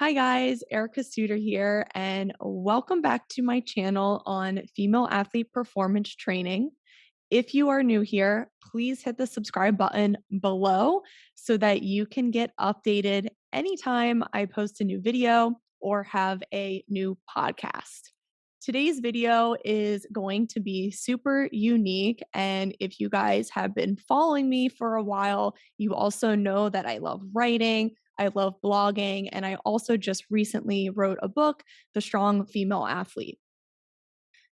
Hi guys, Erica Suter here, and welcome back to my channel on female athlete performance training. If you are new here, please hit the subscribe button below so that you can get updated anytime I post a new video or have a new podcast. Today's video is going to be super unique, and if you guys have been following me for a while, you also know that I love writing. I love blogging, and I also just recently wrote a book, The Strong Female Athlete.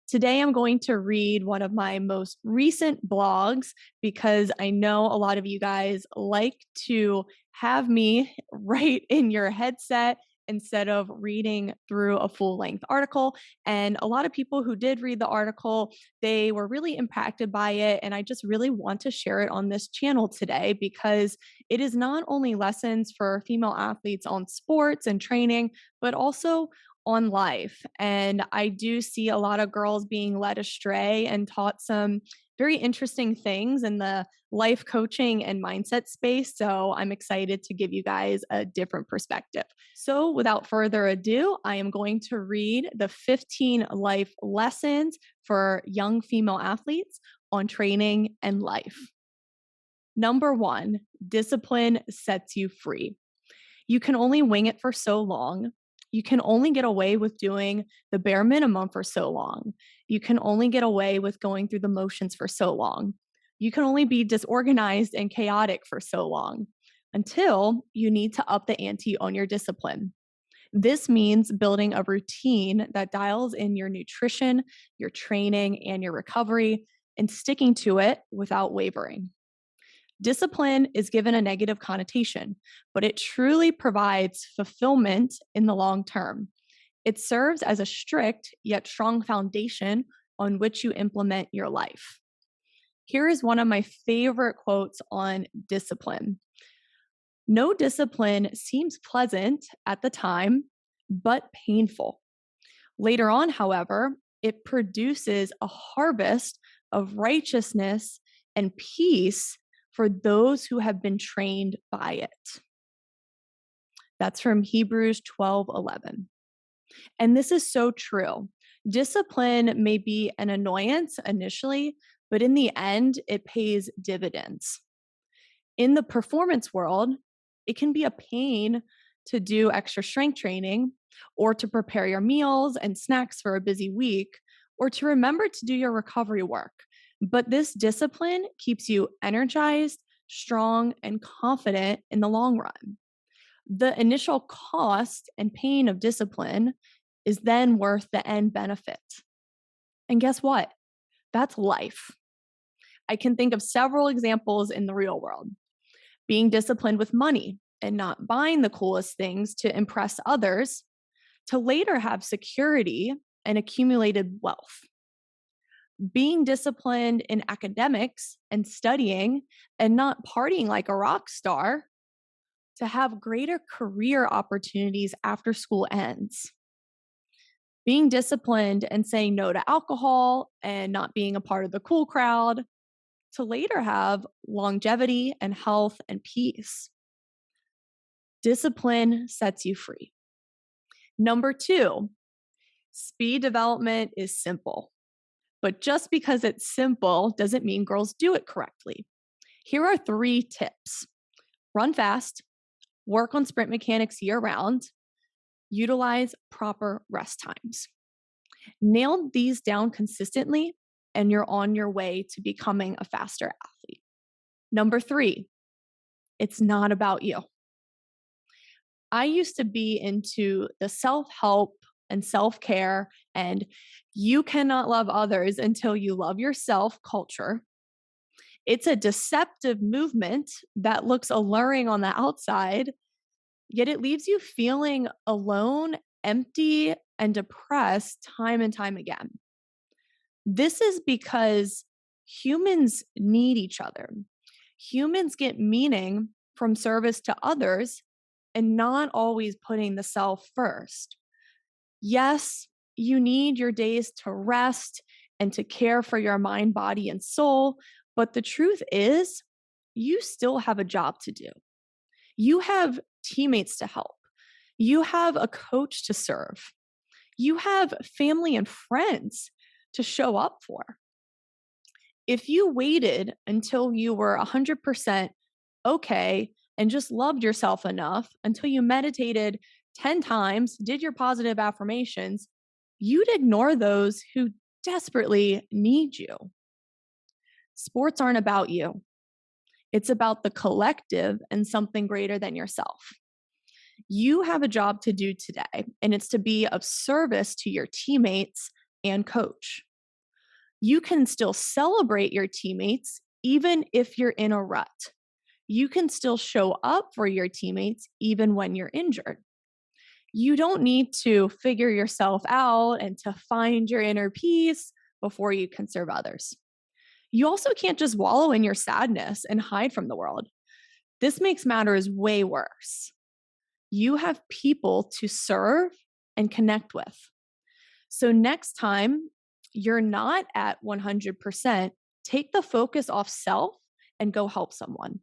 Today, I'm going to read one of my most recent blogs because I know a lot of you guys like to have me write in your headset instead of reading through a full length article. And a lot of people who did read the article, they were really impacted by it. And I just really want to share it on this channel today because it is not only lessons for female athletes on sports and training, but also on life. And I do see a lot of girls being led astray and taught some very interesting things in the life coaching and mindset space. So I'm excited to give you guys a different perspective. So without further ado, I am going to read the 15 life lessons for young female athletes on training and life. Number 1, discipline sets you free. You can only wing it for so long. You can only get away with doing the bare minimum for so long. You can only get away with going through the motions for so long. You can only be disorganized and chaotic for so long until you need to up the ante on your discipline. This means building a routine that dials in your nutrition, your training, and your recovery, and sticking to it without wavering. Discipline is given a negative connotation, but it truly provides fulfillment in the long term. It serves as a strict yet strong foundation on which you implement your life. Here is one of my favorite quotes on discipline. No discipline seems pleasant at the time, but painful. Later on, however, it produces a harvest of righteousness and peace for those who have been trained by it. That's from Hebrews 12:11. And this is so true. Discipline may be an annoyance initially, but in the end, it pays dividends. In the performance world, it can be a pain to do extra strength training or to prepare your meals and snacks for a busy week or to remember to do your recovery work. But this discipline keeps you energized, strong, and confident in the long run. The initial cost and pain of discipline is then worth the end benefit. And guess what? That's life. I can think of several examples in the real world. Being disciplined with money and not buying the coolest things to impress others, to later have security and accumulated wealth. Being disciplined in academics and studying and not partying like a rock star, to have greater career opportunities after school ends. Being disciplined and saying no to alcohol and not being a part of the cool crowd, to later have longevity and health and peace. Discipline sets you free. Number 2, speed development is simple. But just because it's simple doesn't mean girls do it correctly. Here are 3 tips. Run fast, work on sprint mechanics year-round, utilize proper rest times. Nail these down consistently, and you're on your way to becoming a faster athlete. Number 3, it's not about you. I used to be into the self-help and self-care and you cannot love others until you love yourself culture. It's a deceptive movement that looks alluring on the outside, yet it leaves you feeling alone, empty, and depressed time and time again. This is because humans need each other. Humans get meaning from service to others and not always putting the self first. Yes, you need your days to rest and to care for your mind, body, and soul. But the truth is, you still have a job to do. You have teammates to help. You have a coach to serve. You have family and friends to show up for. If you waited until you were 100% okay and just loved yourself enough until you meditated 10 times, did your positive affirmations, you'd ignore those who desperately need you. Sports aren't about you. It's about the collective and something greater than yourself. You have a job to do today, and it's to be of service to your teammates and coach. You can still celebrate your teammates even if you're in a rut. You can still show up for your teammates even when you're injured. You don't need to figure yourself out and to find your inner peace before you can serve others. You also can't just wallow in your sadness and hide from the world. This makes matters way worse. You have people to serve and connect with. So next time you're not at 100%, take the focus off self and go help someone.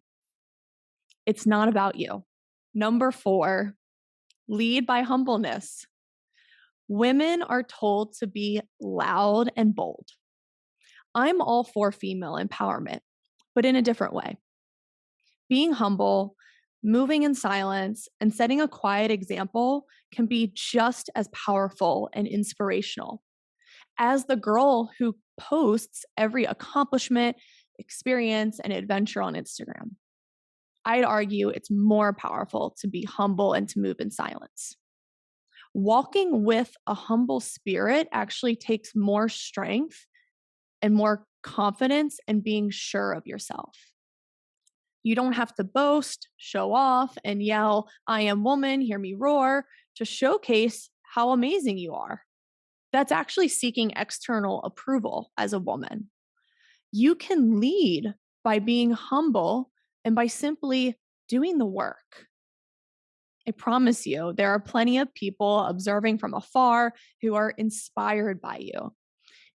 It's not about you. Number 4, lead by humbleness. Women are told to be loud and bold. I'm all for female empowerment, but in a different way. Being humble, moving in silence, and setting a quiet example can be just as powerful and inspirational as the girl who posts every accomplishment, experience, and adventure on Instagram. I'd argue it's more powerful to be humble and to move in silence. Walking with a humble spirit actually takes more strength and more confidence and being sure of yourself. You don't have to boast, show off, and yell, "I am woman, hear me roar," to showcase how amazing you are. That's actually seeking external approval as a woman. You can lead by being humble and by simply doing the work. I promise you, there are plenty of people observing from afar who are inspired by you.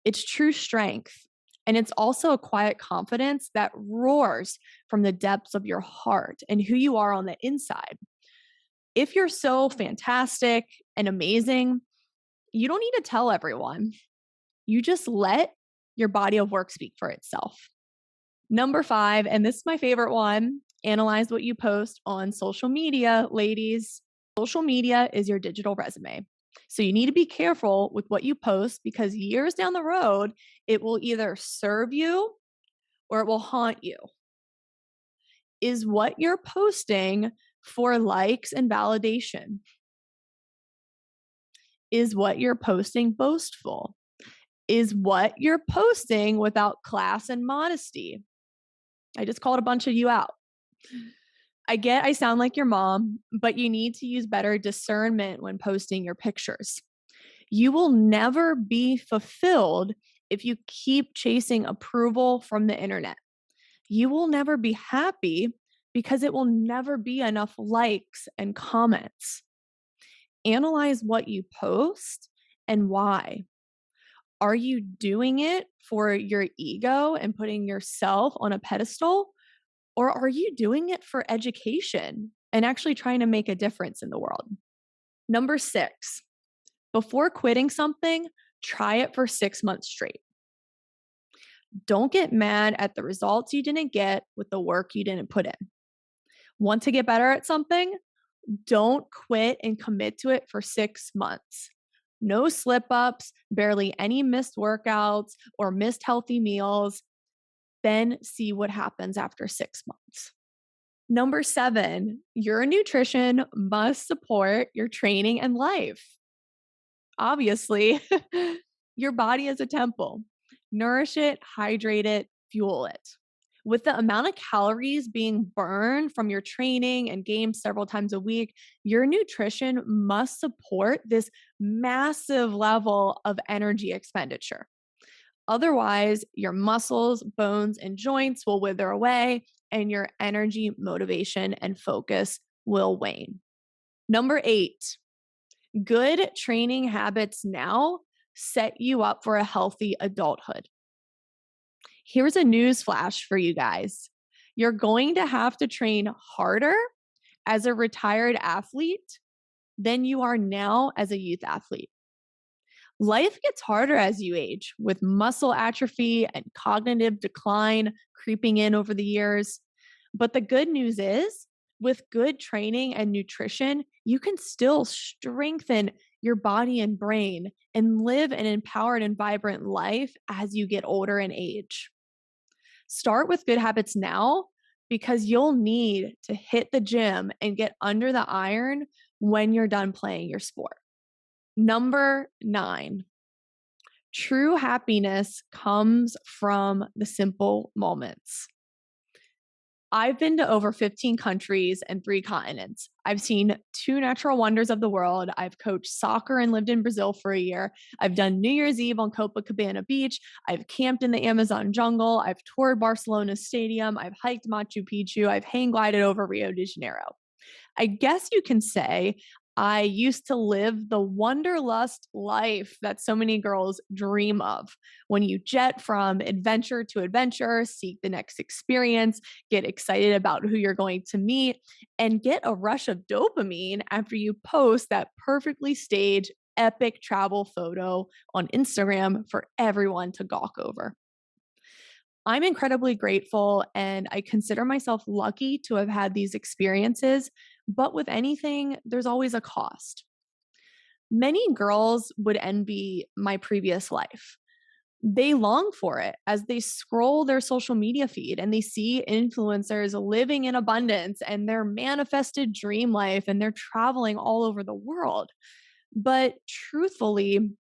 It's true strength. And it's also a quiet confidence that roars from the depths of your heart and who you are on the inside. If you're so fantastic and amazing, you don't need to tell everyone. You just let your body of work speak for itself. Number 5, and this is my favorite one, analyze what you post on social media, ladies. Social media is your digital resume. So you need to be careful with what you post because years down the road, it will either serve you or it will haunt you. Is what you're posting for likes and validation? Is what you're posting boastful? Is what you're posting without class and modesty? I just called a bunch of you out. I get I sound like your mom, but you need to use better discernment when posting your pictures. You will never be fulfilled if you keep chasing approval from the internet. You will never be happy because it will never be enough likes and comments. Analyze what you post and why. Are you doing it for your ego and putting yourself on a pedestal? Or are you doing it for education and actually trying to make a difference in the world? Number 6, before quitting something, try it for 6 months straight. Don't get mad at the results you didn't get with the work you didn't put in. Want to get better at something? Don't quit and commit to it for 6 months. No slip ups, barely any missed workouts or missed healthy meals. Then see what happens after 6 months. Number 7, your nutrition must support your training and life. Obviously, your body is a temple. Nourish it, hydrate it, fuel it. With the amount of calories being burned from your training and games several times a week, your nutrition must support this massive level of energy expenditure. Otherwise, your muscles, bones, and joints will wither away, and your energy, motivation, and focus will wane. Number 8, good training habits now set you up for a healthy adulthood. Here's a news flash for you guys. You're going to have to train harder as a retired athlete than you are now as a youth athlete. Life gets harder as you age, with muscle atrophy and cognitive decline creeping in over the years. But the good news is, with good training and nutrition, you can still strengthen your body and brain and live an empowered and vibrant life as you get older in age. Start with good habits now because you'll need to hit the gym and get under the iron when you're done playing your sport. Number 9, true happiness comes from the simple moments. I've been to over 15 countries and 3 continents. I've seen 2 natural wonders of the world. I've coached soccer and lived in Brazil for a year. I've done New Year's Eve on Copacabana Beach. I've camped in the Amazon jungle. I've toured Barcelona Stadium. I've hiked Machu Picchu. I've hang glided over Rio de Janeiro. I guess you can say I used to live the wanderlust life that so many girls dream of. When you jet from adventure to adventure, seek the next experience, get excited about who you're going to meet, and get a rush of dopamine after you post that perfectly staged epic travel photo on Instagram for everyone to gawk over. I'm incredibly grateful and I consider myself lucky to have had these experiences, but with anything, there's always a cost. Many girls would envy my previous life. They long for it as they scroll their social media feed and they see influencers living in abundance and their manifested dream life and they're traveling all over the world. But truthfully,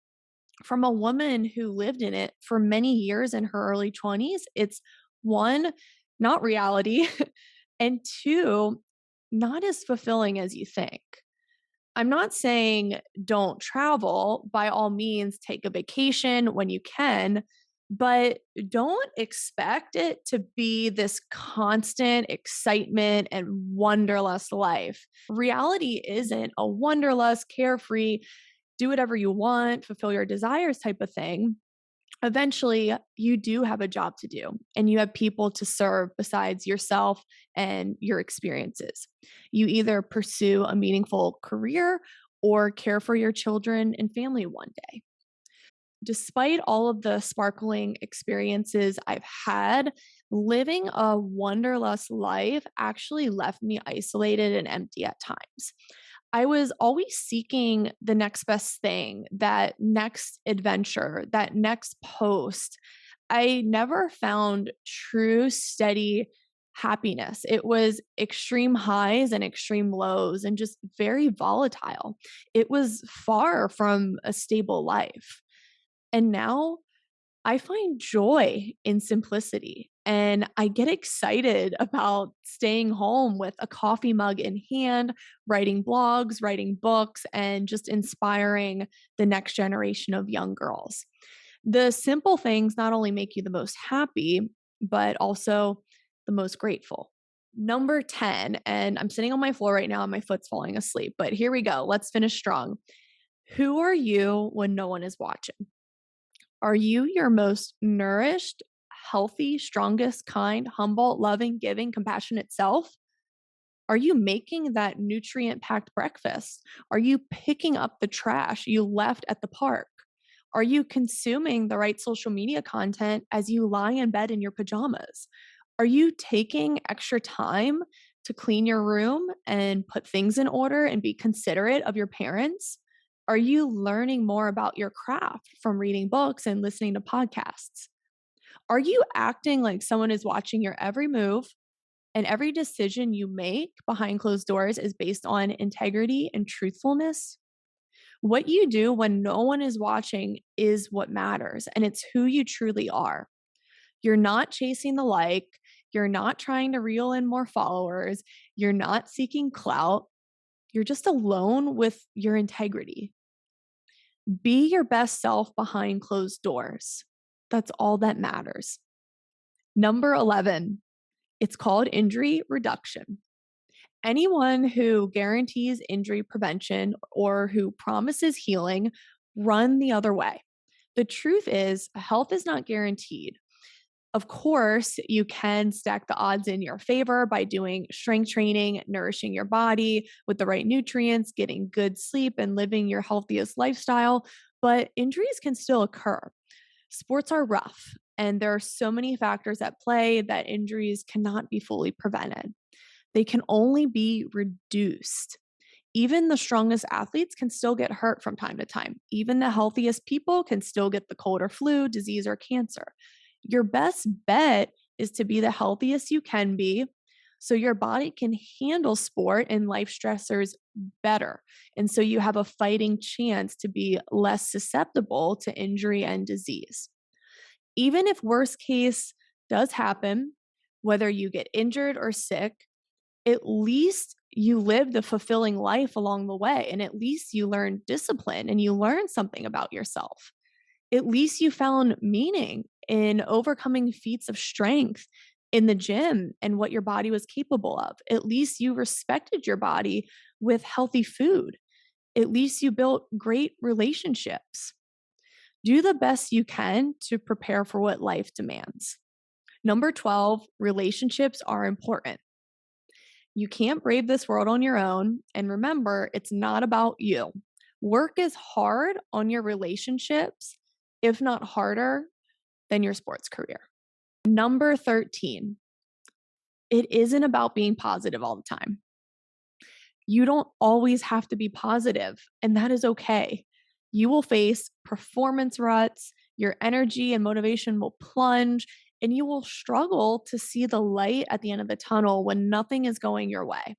from a woman who lived in it for many years in her early 20s, it's one, not reality, and two, not as fulfilling as you think. I'm not saying don't travel. By all means, take a vacation when you can, but don't expect it to be this constant excitement and wanderlust life. Reality isn't a wanderlust, carefree, do whatever you want, fulfill your desires type of thing. Eventually, you do have a job to do and you have people to serve besides yourself and your experiences. You either pursue a meaningful career or care for your children and family one day. Despite all of the sparkling experiences I've had, living a wanderlust life actually left me isolated and empty at times. I was always seeking the next best thing, that next adventure, that next post. I never found true, steady happiness. It was extreme highs and extreme lows and just very volatile. It was far from a stable life. And now I find joy in simplicity and I get excited about staying home with a coffee mug in hand, writing blogs, writing books, and just inspiring the next generation of young girls. The simple things not only make you the most happy, but also the most grateful. Number 10, and I'm sitting on my floor right now and my foot's falling asleep, but here we go. Let's finish strong. Who are you when no one is watching? Are you your most nourished, healthy, strongest, kind, humble, loving, giving, compassionate self? Are you making that nutrient packed breakfast? Are you picking up the trash you left at the park? Are you consuming the right social media content as you lie in bed in your pajamas? Are you taking extra time to clean your room and put things in order and be considerate of your parents? Are you learning more about your craft from reading books and listening to podcasts? Are you acting like someone is watching your every move and every decision you make behind closed doors is based on integrity and truthfulness? What you do when no one is watching is what matters, and it's who you truly are. You're not chasing the like, you're not trying to reel in more followers, you're not seeking clout, you're just alone with your integrity. Be your best self behind closed doors. That's all that matters. Number 11, it's called injury reduction. Anyone who guarantees injury prevention or who promises healing, run the other way. The truth is, health is not guaranteed. Of course, you can stack the odds in your favor by doing strength training, nourishing your body with the right nutrients, getting good sleep, and living your healthiest lifestyle. But injuries can still occur. Sports are rough, and there are so many factors at play that injuries cannot be fully prevented. They can only be reduced. Even the strongest athletes can still get hurt from time to time. Even the healthiest people can still get the cold or flu, disease, or cancer. Your best bet is to be the healthiest you can be so your body can handle sport and life stressors better. And so you have a fighting chance to be less susceptible to injury and disease. Even if worst case does happen, whether you get injured or sick, at least you lived a fulfilling life along the way. And at least you learned discipline and you learned something about yourself. At least you found meaning in overcoming feats of strength in the gym and what your body was capable of. At least you respected your body with healthy food. At least you built great relationships. Do the best you can to prepare for what life demands. Number 12, relationships are important. You can't brave this world on your own. And remember, it's not about you. Work is hard on your relationships, if not harder than your sports career. Number 13, it isn't about being positive all the time. You don't always have to be positive, and that is okay. You will face performance ruts, your energy and motivation will plunge, and you will struggle to see the light at the end of the tunnel when nothing is going your way.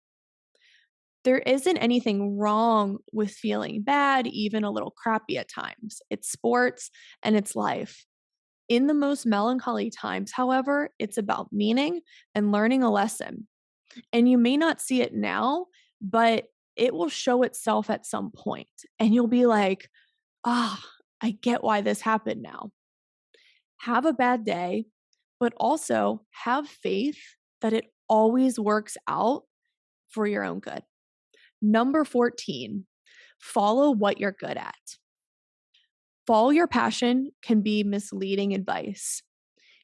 There isn't anything wrong with feeling bad, even a little crappy at times. It's sports and it's life. In the most melancholy times, however, it's about meaning and learning a lesson. And you may not see it now, but it will show itself at some point. And you'll be like, ah, I get why this happened now. Have a bad day, but also have faith that it always works out for your own good. Number 14, follow what you're good at. Follow your passion can be misleading advice.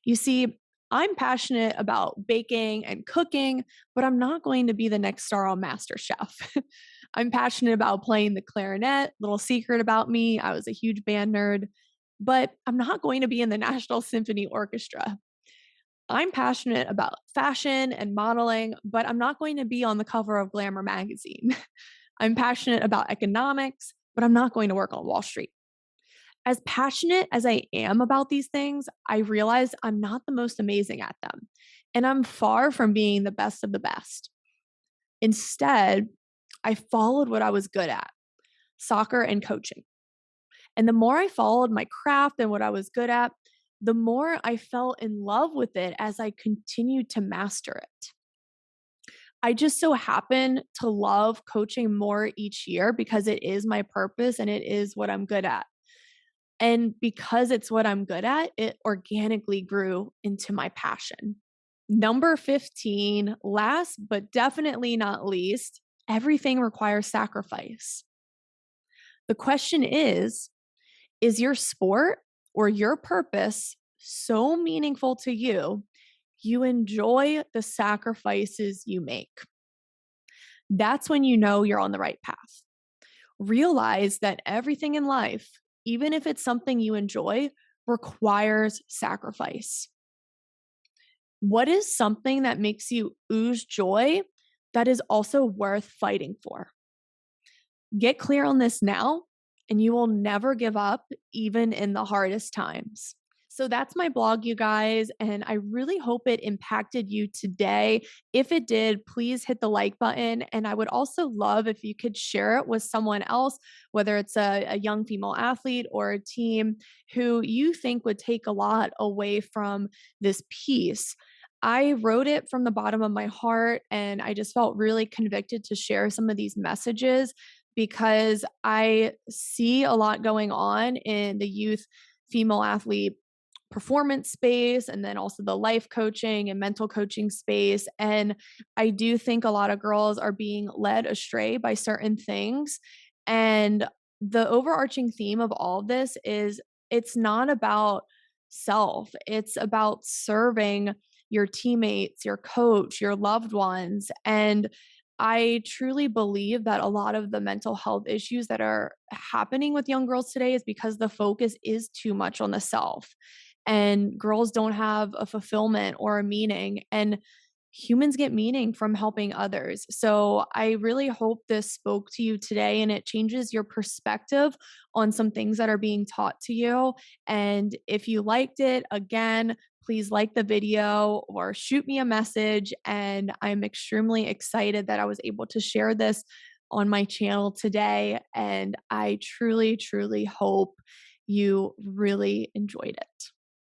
You see, I'm passionate about baking and cooking, but I'm not going to be the next star on MasterChef. I'm passionate about playing the clarinet. Little secret about me, I was a huge band nerd, but I'm not going to be in the National Symphony Orchestra. I'm passionate about fashion and modeling, but I'm not going to be on the cover of Glamour magazine. I'm passionate about economics, but I'm not going to work on Wall Street. As passionate as I am about these things, I realize I'm not the most amazing at them. And I'm far from being the best of the best. Instead, I followed what I was good at, soccer and coaching. And the more I followed my craft and what I was good at, the more I fell in love with it as I continued to master it. I just so happen to love coaching more each year because it is my purpose and it is what I'm good at. And because it's what I'm good at, it organically grew into my passion. Number 15, last but definitely not least, everything requires sacrifice. The question is your sport or your purpose so meaningful to you, you enjoy the sacrifices you make? That's when you know you're on the right path. Realize that everything in life, even if it's something you enjoy, requires sacrifice. What is something that makes you ooze joy that is also worth fighting for? Get clear on this now, and you will never give up, even in the hardest times. So that's my blog, you guys, and I really hope it impacted you today. If it did, please hit the like button. And I would also love if you could share it with someone else, whether it's a young female athlete or a team who you think would take a lot away from this piece. I wrote it from the bottom of my heart, and I just felt really convicted to share some of these messages because I see a lot going on in the youth female athlete performance space and then also the life coaching and mental coaching space. And I do think a lot of girls are being led astray by certain things. And the overarching theme of all of this is it's not about self. It's about serving your teammates, your coach, your loved ones. And I truly believe that a lot of the mental health issues that are happening with young girls today is because the focus is too much on the self. And girls don't have a fulfillment or a meaning. And humans get meaning from helping others. So I really hope this spoke to you today and it changes your perspective on some things that are being taught to you. And if you liked it, again, please like the video or shoot me a message. And I'm extremely excited that I was able to share this on my channel today. And I truly, truly hope you really enjoyed it.